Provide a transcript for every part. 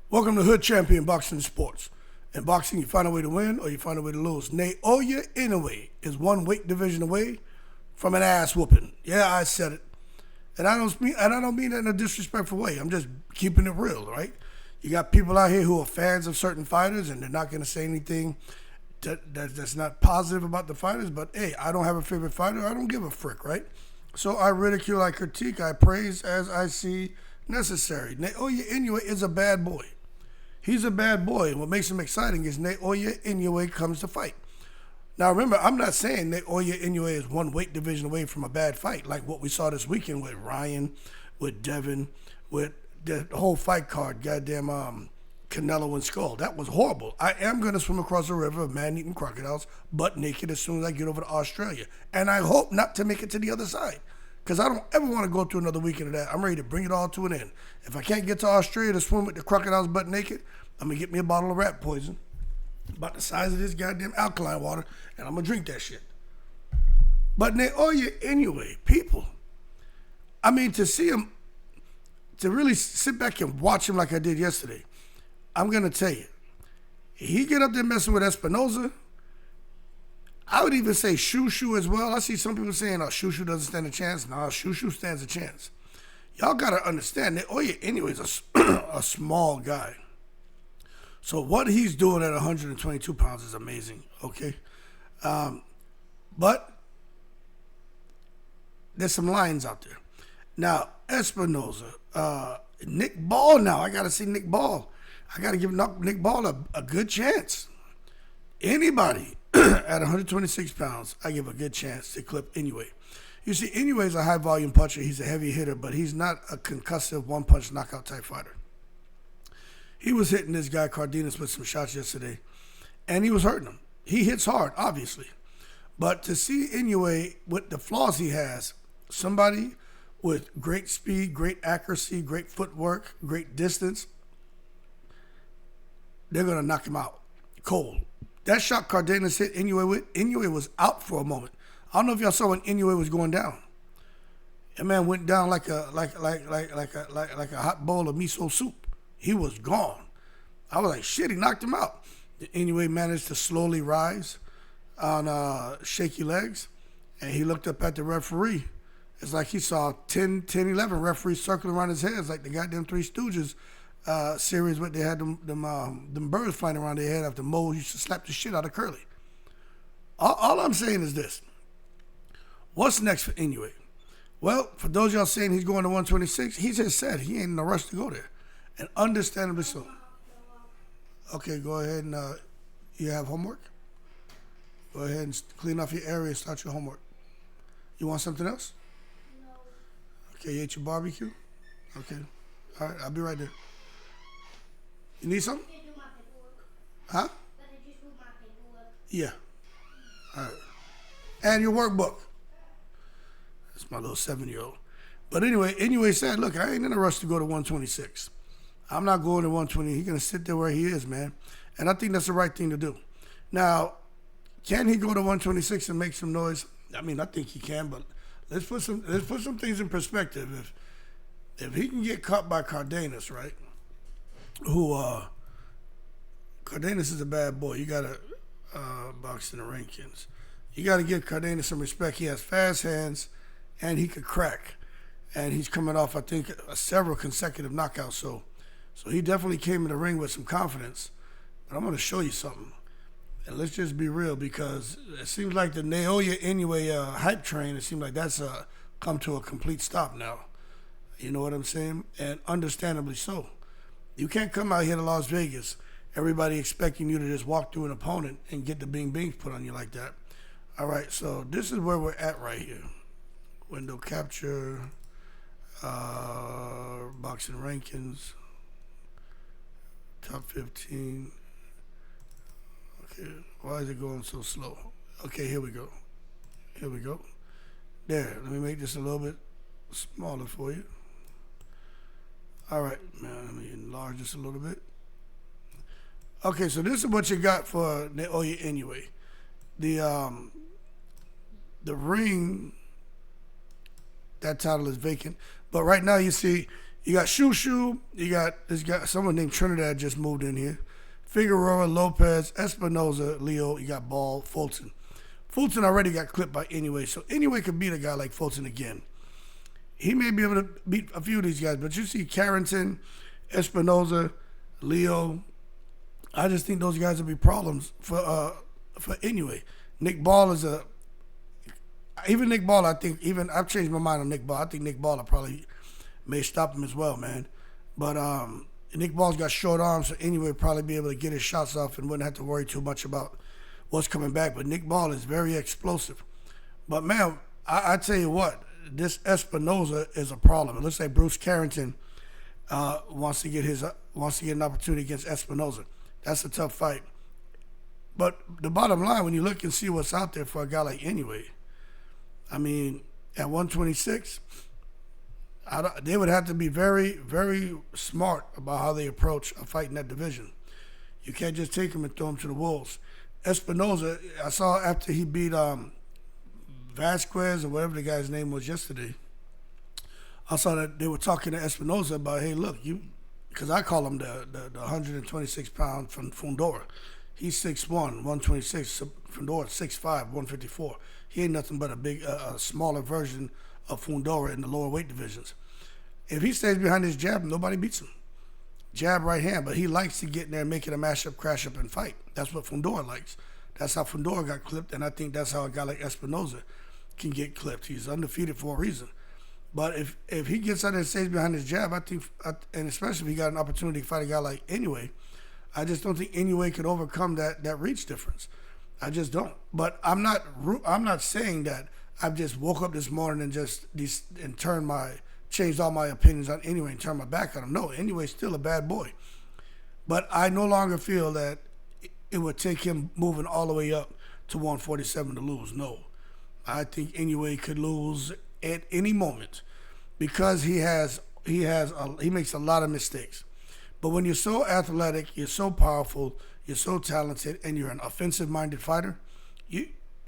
Welcome to Hood Champion Boxing Sports. In boxing, you find a way to win or you find a way to lose. Naoya Inoue is one weight division away from an ass whooping. Yeah, I said it. And I don't mean that in a disrespectful way. I'm just keeping it real, right? You got people out here who are fans of certain fighters and they're not going to say anything that's not positive about the fighters. But, hey, I don't have a favorite fighter. I don't give a frick, right? So I ridicule, I critique, I praise as I see necessary. Naoya Inoue is a bad boy. He's a bad boy. And what makes him exciting is Naoya Inoue comes to fight. Now, remember, I'm not saying Naoya Inoue is one weight division away from a bad fight, like what we saw this weekend with Ryan, with Devin, with the whole fight card, goddamn Canelo and Skull. That was horrible. I am going to swim across the river of man-eating crocodiles, butt naked, as soon as I get over to Australia. And I hope not to make it to the other side, because I don't ever want to go through another weekend of that. I'm ready to bring it all to an end. If I can't get to Australia to swim with the crocodiles butt naked, I'm going to get me a bottle of rat poison, about the size of this goddamn alkaline water, and I'm going to drink that shit. But Naoya Inoue, people, I mean, to see him, to really sit back and watch him like I did yesterday, I'm going to tell you, he get up there messing with Espinoza. I would even say Shushu as well. I see some people saying, oh, Shushu doesn't stand a chance. No, Shushu stands a chance. Y'all got to understand that Naoya Inoue is a small guy. So what he's doing at 122 pounds is amazing, okay? But there's some lions out there. Now, Espinoza, Nick Ball now. I got to see Nick Ball. I got to give Nick Ball a good chance. Anybody at 126 pounds, I give a good chance to clip Inoue. You see, Inoue is a high-volume puncher. He's a heavy hitter, but he's not a concussive one-punch knockout type fighter. He was hitting this guy Cardenas with some shots yesterday, and he was hurting him. He hits hard, obviously. But to see Inoue with the flaws he has, somebody with great speed, great accuracy, great footwork, great distance, they're going to knock him out cold. That shot Cardenas hit Inoue with, Inoue was out for a moment. I don't know if y'all saw when Inoue was going down. That man went down like a hot bowl of miso soup. He was gone. I was like, shit, he knocked him out. Inoue managed to slowly rise on shaky legs, and he looked up at the referee. It's like he saw 10, 11 referees circling around his head. It's like the goddamn Three Stooges series where they had them birds flying around their head after Mo used to slap the shit out of Curly. All I'm saying is this. What's next for Inoue? Well, for those y'all saying he's going to 126, he just said he ain't in a rush to go there. And understandably so. Okay, go ahead and you have homework? Go ahead and clean off your area and start your homework. You want something else? No. Okay, you ate your barbecue? Okay. All right, I'll be right there. You need something? Huh? Yeah. All right. And your workbook. That's my little 7-year-old. But anyway, Inoue said, look, I ain't in a rush to go to 126. I'm not going to 120. He's going to sit there where he is, man. And I think that's the right thing to do. Now, can he go to 126 and make some noise? I mean, I think he can, but let's put some things in perspective. If he can get caught by Cardenas, right? Who Cardenas is a bad boy. You gotta box in the rankings. You gotta give Cardenas some respect. He has fast hands and he could crack. And he's coming off, I think, several consecutive knockouts. So he definitely came in the ring with some confidence. But I'm going to show you something. And let's just be real, because it seems like the Naoya Inoue hype train, it seems like that's come to a complete stop now. You know what I'm saying? And understandably so. You can't come out here to Las Vegas, everybody expecting you to just walk through an opponent and get the bing bings put on you like that. All right, so this is where we're at right here. Window capture, boxing rankings. Top 15. Okay, why is it going so slow? Okay, here we go. Here we go. There, let me make this a little bit smaller for you. All right, man, let me enlarge this a little bit. Okay, so this is what you got for Naoya Inoue. The ring, that title is vacant. But right now you see You got Shushu. You got this guy, someone named Trinidad just moved in here. Figueroa, Lopez, Espinoza, Leo. You got Ball, Fulton. Fulton already got clipped by Inoue, so Inoue could beat a guy like Fulton again. He may be able to beat a few of these guys, but you see Carrington, Espinoza, Leo. I just think those guys will be problems for Inoue. Nick Ball is even Nick Ball. I think I've changed my mind on Nick Ball. I think Nick Ball probably may stop him as well, man. But Nick Ball's got short arms, so Inoue would probably be able to get his shots off and wouldn't have to worry too much about what's coming back. But Nick Ball is very explosive. But man, I tell you what, this Espinoza is a problem. It looks like Bruce Carrington wants to get an opportunity against Espinoza. That's a tough fight. But the bottom line, when you look and see what's out there for a guy like Inoue, I mean, at 126, they would have to be very, very smart about how they approach a fight in that division. You can't just take him and throw him to the wolves. Espinoza, I saw after he beat Vasquez or whatever the guy's name was yesterday, I saw that they were talking to Espinoza about, hey, look, because I call him the 126 pound from Fundora. He's 6'1", 126. So Fundora 6'5", 154. He ain't nothing but a smaller version of Fundora in the lower weight divisions. If he stays behind his jab, nobody beats him. Jab, right hand, but he likes to get in there and make it a mashup, crash up, and fight. That's what Fundora likes. That's how Fundora got clipped, and I think that's how a guy like Espinoza can get clipped. He's undefeated for a reason. But if he gets out there and stays behind his jab, I think, and especially if he got an opportunity to fight a guy like Inoue, I just don't think Inoue could overcome that reach difference. I just don't. But I'm not saying that I've just woke up this morning and changed all my opinions on Inoue and turned my back on him. No, Inoue's still a bad boy. But I no longer feel that it would take him moving all the way up to 147 to lose. No. I think Inoue could lose at any moment because he makes a lot of mistakes. But when you're so athletic, you're so powerful, you're so talented, and you're an offensive-minded fighter,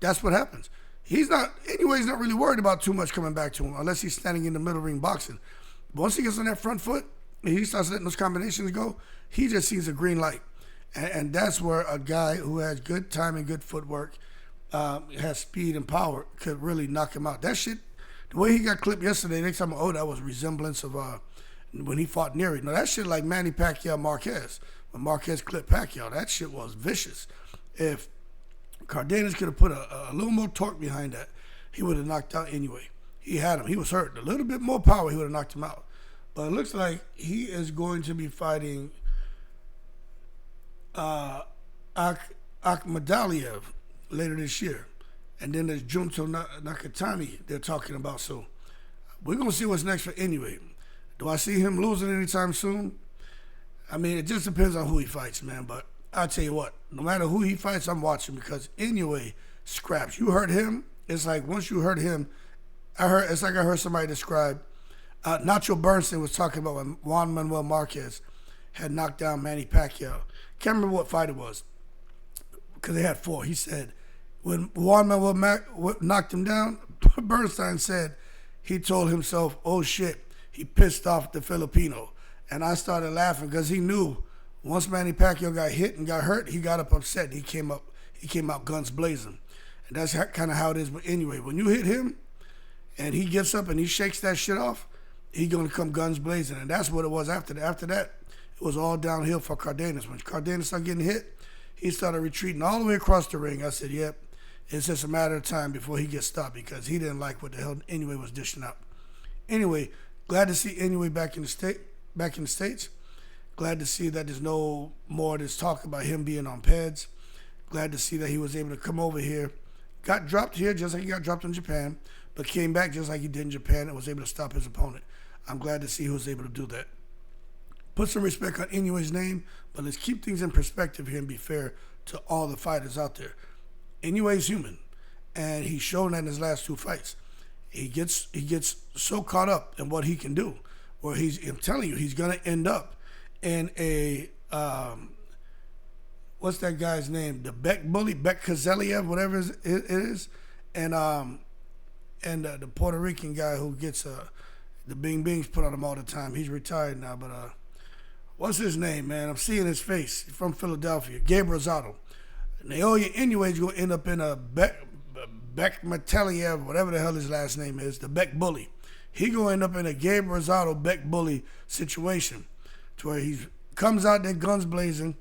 that's what happens. Inoue's not really worried about too much coming back to him unless he's standing in the middle ring boxing. But once he gets on that front foot and he starts letting those combinations go, he just sees a green light. And that's where a guy who has good timing, good footwork, has speed and power, could really knock him out. That shit, the way he got clipped yesterday, they tell me, that was resemblance of when he fought Neary. No, that shit like Manny Pacquiao Marquez. When Marquez clipped Pacquiao, that shit was vicious. If Cardenas could have put a little more torque behind that, he would have knocked out Inoue. He had him. He was hurt. A little bit more power, he would have knocked him out. But it looks like he is going to be fighting Akhmadaliev later this year. And then there's Junto Nakatani they're talking about. So we're going to see what's next for Inoue. Do I see him losing anytime soon? I mean, it just depends on who he fights, man. But I'll tell you what, no matter who he fights, I'm watching because Inoue scraps. You heard him. It's like once you heard him, it's like I heard somebody describe, Nacho Bernstein was talking about when Juan Manuel Marquez had knocked down Manny Pacquiao. Can't remember what fight it was because they had 4. He said when Juan Manuel knocked him down, Bernstein said he told himself, oh shit, he pissed off the Filipino. And I started laughing because he knew once Manny Pacquiao got hit and got hurt, he got up upset. And he came out guns blazing. And that's kind of how it is with Inoue. When you hit him and he gets up and he shakes that shit off, he's going to come guns blazing. And that's what it was after that. After that, it was all downhill for Cardenas. When Cardenas started getting hit, he started retreating all the way across the ring. I said, yep, it's just a matter of time before he gets stopped because he didn't like what the hell Inoue was dishing out. Anyway, glad to see Inoue back in the States. Glad to see that there's no more of this talk about him being on PEDs. Glad to see that he was able to come over here. Got dropped here just like he got dropped in Japan, but came back just like he did in Japan and was able to stop his opponent. I'm glad to see he was able to do that. Put some respect on Inoue's name, but let's keep things in perspective here and be fair to all the fighters out there. Inoue's human, and he's shown that in his last 2 fights. He gets so caught up in what he can do, where I'm telling you, he's going to end up in a, what's that guy's name? The Beck bully, Beck Kazeliev, whatever it is. And the Puerto Rican guy who gets The Bing Bings put on him all the time. He's retired now, but what's his name, man? I'm seeing his face. He's from Philadelphia. Gabe Rosado. Naoya Inoue is going to end up in a Beck Metaliev, whatever the hell his last name is, the Beck Bully. He going to end up in a Gabe Rosado Beck Bully situation to where he comes out there guns blazing,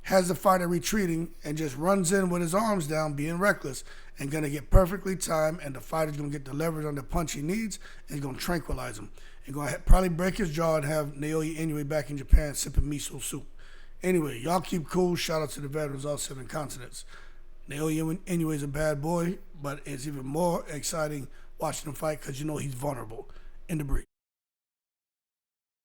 has the fighter retreating, and just runs in with his arms down, being reckless, and going to get perfectly timed, and the fighter's going to get the leverage on the punch he needs, and he's going to tranquilize him. And going to probably break his jaw and have Naoya Inoue back in Japan sipping miso soup. Anyway, y'all keep cool. Shout out to the veterans all 7 continents. Naoya Inoue is a bad boy, but it's even more exciting watching him fight because you know he's vulnerable in the break.